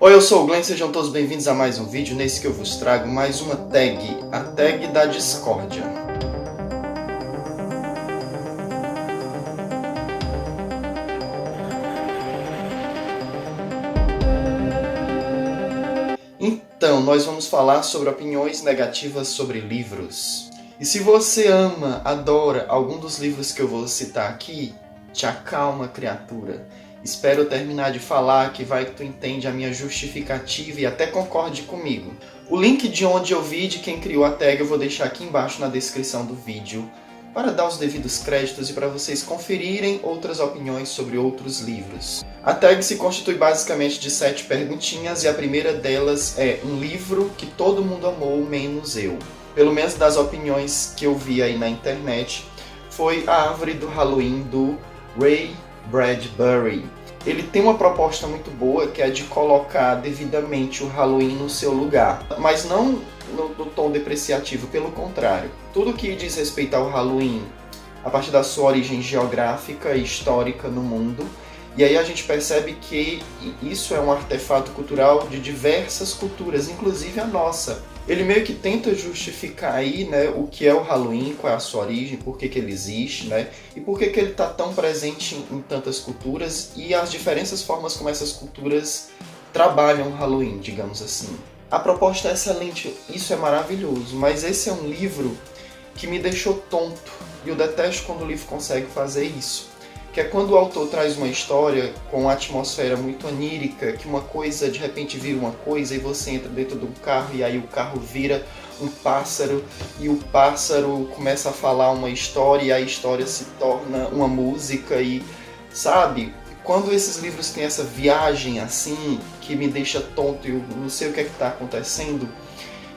Oi, eu sou o Glenn, sejam todos bem-vindos a mais um vídeo. Nesse que eu vos trago mais uma tag, a tag da discórdia. Então, nós vamos falar sobre opiniões negativas sobre livros. E se você ama, adora algum dos livros que eu vou citar aqui, te acalma, criatura. Espero terminar de falar, que vai que tu entende a minha justificativa e até concorde comigo. O link de onde eu vi de quem criou a tag eu vou deixar aqui embaixo na descrição do vídeo, para dar os devidos créditos e para vocês conferirem outras opiniões sobre outros livros. A tag se constitui basicamente de 7 perguntinhas e a primeira delas é um livro que todo mundo amou, menos eu. Pelo menos das opiniões que eu vi aí na internet, foi A Árvore do Halloween, do Ray Bradbury. Ele tem uma proposta muito boa, que é de colocar devidamente o Halloween no seu lugar, mas não no tom depreciativo, pelo contrário. Tudo que diz respeito ao Halloween, a partir da sua origem geográfica e histórica no mundo, e aí a gente percebe que isso é um artefato cultural de diversas culturas, inclusive a nossa. Ele meio que tenta justificar aí, né, o que é o Halloween, qual é a sua origem, por que ele existe, né, e por que ele está tão presente em tantas culturas e as diferentes formas como essas culturas trabalham o Halloween, digamos assim. A proposta é excelente, isso é maravilhoso, mas esse é um livro que me deixou tonto, e eu detesto quando o livro consegue fazer isso. Que é quando o autor traz uma história com uma atmosfera muito onírica, que uma coisa de repente vira uma coisa e você entra dentro de um carro e aí o carro vira um pássaro e o pássaro começa a falar uma história e a história se torna uma música e, sabe? Quando esses livros têm essa viagem assim, que me deixa tonto e eu não sei o que é que está acontecendo,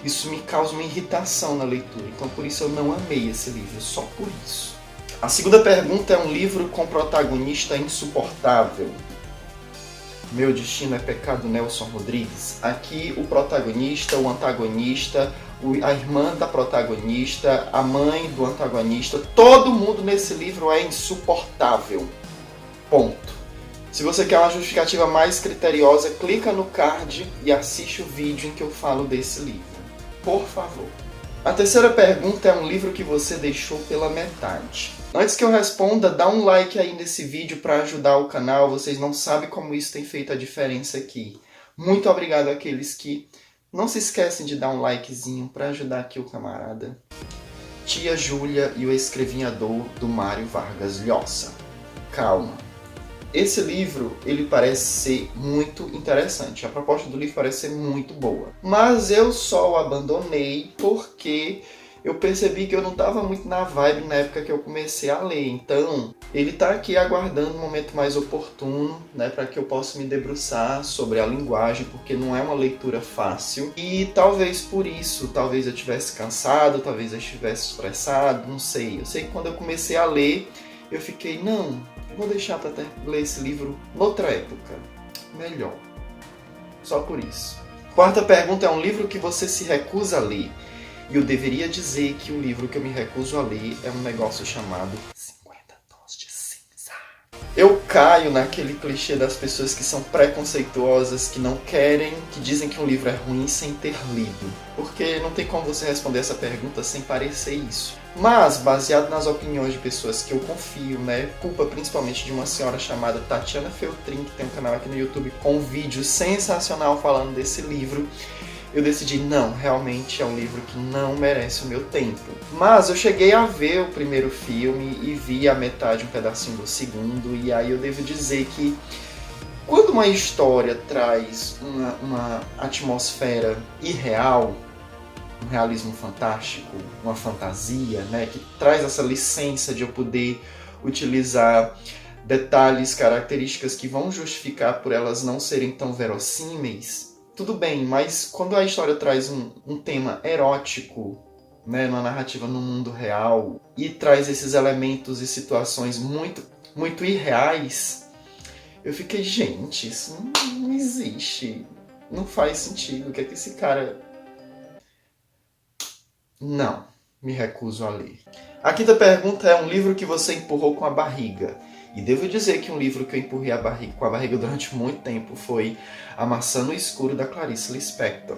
isso me causa uma irritação na leitura. Então por isso eu não amei esse livro, só por isso. A segunda pergunta é um livro com protagonista insuportável. Meu Destino é Pecado, Nelson Rodrigues. Aqui o protagonista, o antagonista, a irmã da protagonista, a mãe do antagonista, todo mundo nesse livro é insuportável. Ponto. Se você quer uma justificativa mais criteriosa, clica no card e assiste o vídeo em que eu falo desse livro. Por favor. A terceira pergunta é um livro que você deixou pela metade. Antes que eu responda, dá um like aí nesse vídeo para ajudar o canal. Vocês não sabem como isso tem feito a diferença aqui. Muito obrigado àqueles que não se esquecem de dar um likezinho para ajudar aqui o camarada. Tia Júlia e o Escrevinhador, do Mário Vargas Llosa. Calma. Esse livro, ele parece ser muito interessante. A proposta do livro parece ser muito boa. Mas eu só o abandonei porque eu percebi que eu não estava muito na vibe na época que eu comecei a ler. Então, ele está aqui aguardando um momento mais oportuno, né, para que eu possa me debruçar sobre a linguagem, porque não é uma leitura fácil. E talvez por isso, talvez eu estivesse cansado, talvez eu estivesse estressado, não sei. Eu sei que quando eu comecei a ler, eu fiquei, não, vou deixar para ler esse livro noutra época. Melhor. Só por isso. Quarta pergunta é um livro que você se recusa a ler. E eu deveria dizer que o livro que eu me recuso a ler é um negócio chamado 50 Tons de Cinza. Eu caio naquele clichê das pessoas que são preconceituosas, que não querem, que dizem que um livro é ruim sem ter lido. Porque não tem como você responder essa pergunta sem parecer isso. Mas, baseado nas opiniões de pessoas que eu confio, né, culpa principalmente de uma senhora chamada Tatiana Feltrin, que tem um canal aqui no YouTube com um vídeo sensacional falando desse livro, eu decidi, não, realmente é um livro que não merece o meu tempo. Mas eu cheguei a ver o primeiro filme e vi a metade, um pedacinho do segundo, e aí eu devo dizer que quando uma história traz uma atmosfera irreal, um realismo fantástico, uma fantasia, né, que traz essa licença de eu poder utilizar detalhes, características que vão justificar por elas não serem tão verossímeis, tudo bem, mas quando a história traz um tema erótico, né, uma narrativa no mundo real, e traz esses elementos e situações muito, muito irreais, eu fiquei, gente, isso não existe, não faz sentido, o que é que esse cara... Não, me recuso a ler. A quinta pergunta é um livro que você empurrou com a barriga. E devo dizer que um livro que eu empurrei com a barriga durante muito tempo foi A Maçã no Escuro, da Clarice Lispector.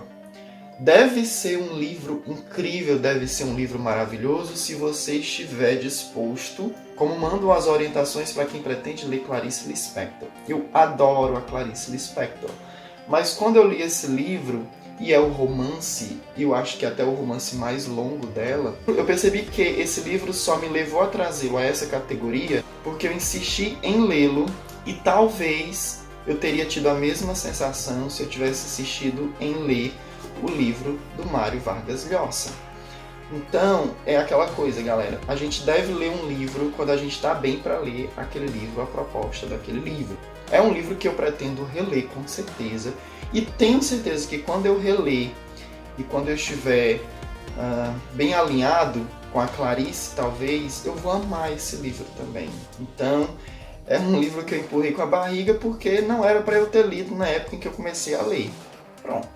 Deve ser um livro incrível, deve ser um livro maravilhoso se você estiver disposto, como mandam as orientações para quem pretende ler Clarice Lispector. Eu adoro a Clarice Lispector, mas quando eu li esse livro, e é o romance, e eu acho que até o romance mais longo dela, eu percebi que esse livro só me levou a trazê-lo a essa categoria porque eu insisti em lê-lo e talvez eu teria tido a mesma sensação se eu tivesse insistido em ler o livro do Mário Vargas Llosa. Então, é aquela coisa, galera. A gente deve ler um livro quando a gente está bem para ler aquele livro, a proposta daquele livro. É um livro que eu pretendo reler com certeza. E tenho certeza que quando eu reler e quando eu estiver bem alinhado com a Clarice, talvez, eu vou amar esse livro também. Então, é um livro que eu empurrei com a barriga porque não era para eu ter lido na época em que eu comecei a ler. Pronto.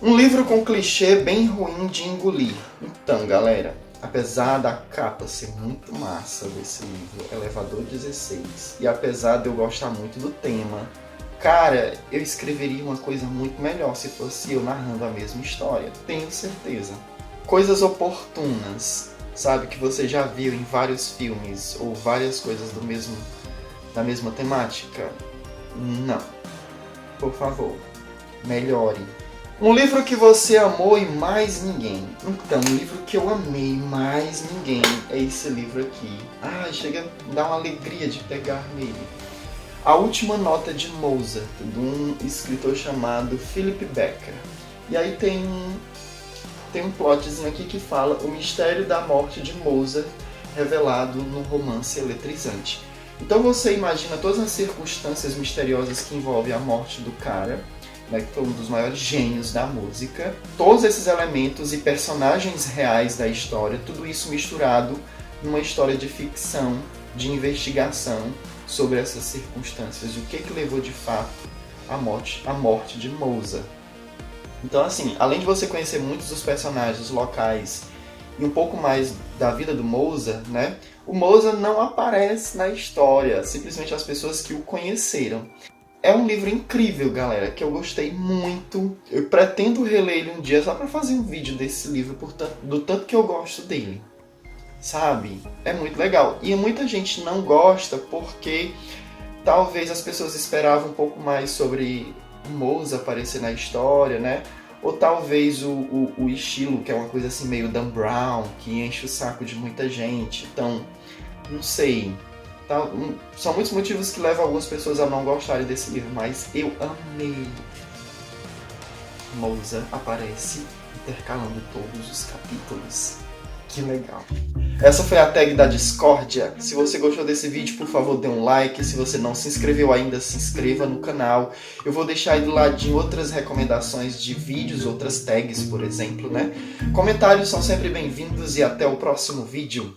Um livro com clichê bem ruim de engolir. Então, galera, apesar da capa ser muito massa desse livro, Elevador 16, e apesar de eu gostar muito do tema, cara, eu escreveria uma coisa muito melhor se fosse eu narrando a mesma história, tenho certeza. Coisas oportunas, sabe, que você já viu em vários filmes ou várias coisas da mesma temática? Não. Por favor, melhore. Um livro que você amou e mais ninguém. Então, um livro que eu amei e mais ninguém é esse livro aqui. Chega a dar uma alegria de pegar nele. A Última Nota de Mozart, de um escritor chamado Philip Becker. E aí tem um plotzinho aqui que fala o mistério da morte de Mozart revelado no romance eletrizante. Então você imagina todas as circunstâncias misteriosas que envolvem a morte do cara, né, que foi um dos maiores gênios da música, todos esses elementos e personagens reais da história, tudo isso misturado numa história de ficção, de investigação sobre essas circunstâncias e o que levou de fato à morte de Mozart. Então, assim, além de você conhecer muitos dos personagens, os locais e um pouco mais da vida do Mozart, né, o Mozart não aparece na história, simplesmente as pessoas que o conheceram. É um livro incrível, galera, que eu gostei muito. Eu pretendo reler ele um dia só para fazer um vídeo desse livro, do tanto que eu gosto dele. Sabe? É muito legal. E muita gente não gosta porque talvez as pessoas esperavam um pouco mais sobre o Mozart aparecer na história, né? Ou talvez o estilo, que é uma coisa assim meio Dan Brown, que enche o saco de muita gente. Então, não sei. São muitos motivos que levam algumas pessoas a não gostarem desse livro, mas eu amei. Mozart aparece intercalando todos os capítulos. Que legal. Essa foi a tag da Discórdia. Se você gostou desse vídeo, por favor, dê um like. Se você não se inscreveu ainda, se inscreva no canal. Eu vou deixar aí do ladinho outras recomendações de vídeos, outras tags, por exemplo, né? Comentários são sempre bem-vindos e até o próximo vídeo.